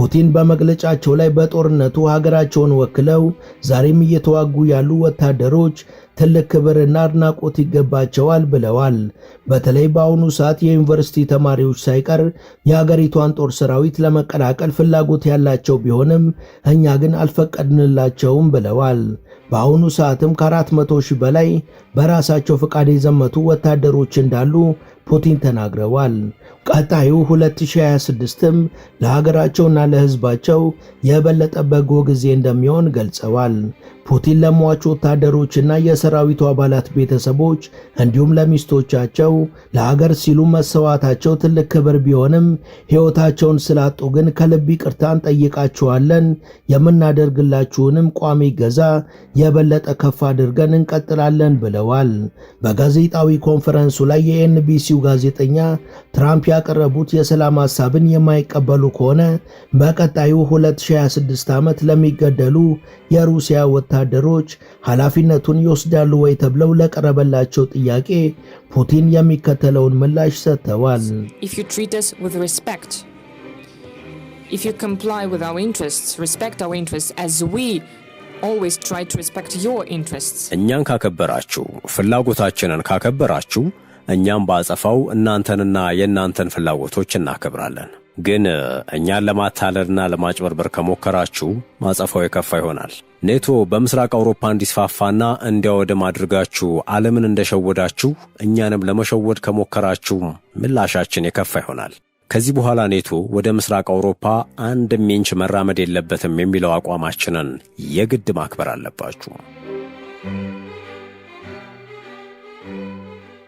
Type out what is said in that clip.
ፑቲን በመግለጫቸው ላይ በጦርነቱ ሀገራቸውን ወክለው ዛሬም እየተዋጉ ያሉ ወታደሮች ትልቅ ክብርና አድናቆት ይገባቸዋል ብለዋል። በተለይ በአሁኑ ሰዓት የዩኒቨርሲቲ ተማሪዎች ሳይቀር የሀገሪቷን ጦር ሰራዊት ለመቀላቀል ፍላጎት ያላቸው ቢሆንም እኛ ግን አልፈቀድንላቸውም ብለዋል። በአሁኑ ሰዓትም ከ400 ሺህ በላይ በራሳቸው ፈቃድ የዘመቱ ወታደሮች እንዳሉ ፑቲን ተናግረዋል። ቀጣዩ 2026ም ለሀገራቸውና ለሕዝባቸው የበለጠ በጎ ጊዜ እንደሚሆን ገልጸዋል። ፑቲን ለሟቹ ወታደሮችና የሰራዊቱ አባላት ቤተሰቦች እንዲሁም ለሚስቶቻቸው ለሀገር ሲሉ መሰዋታቸው ትልቅ ክብር ቢሆንም ሕይወታቸውን ስላጡ ግን ከልብ ይቅርታ እንጠይቃቸዋለን። የምናደርግላችሁንም ቋሚ ገዛ የበለጠ ከፍ አድርገን እንቀጥላለን ብለዋል። በጋዜጣዊ ኮንፈረንሱ ላይ የኤንቢሲው ጋዜጠኛ ትራምፕ ያቀረቡት የሰላም ሐሳብን የማይቀበሉ ከሆነ በቀጣዩ 2026 ዓመት ለሚገደሉ የሩሲያ ወታደሮች ኃላፊነቱን ይወስዳሉ ወይ ተብለው ለቀረበላቸው ጥያቄ ፑቲን የሚከተለውን ምላሽ ሰጥተዋል። If you treat us with respect, if you comply with our interests, respect our interests as we always try to respect your interests. እኛን ካከበራችሁ፣ ፍላጎታችንን ካከበራችሁ እኛም ባጸፋው እናንተንና የእናንተን ፍላጎቶች እናከብራለን። ግን እኛን ለማታለልና ለማጭበርበር ከሞከራችሁ ማጸፋው የከፋ ይሆናል። ኔቶ በምስራቅ አውሮፓ እንዲስፋፋና እንዲያወድም አድርጋችሁ ዓለምን እንደሸወዳችሁ እኛንም ለመሸወድ ከሞከራችሁ ምላሻችን የከፋ ይሆናል። ከዚህ በኋላ ኔቶ ወደ ምስራቅ አውሮፓ አንድም ኢንች መራመድ የለበትም የሚለው አቋማችንን የግድ ማክበር አለባችሁ።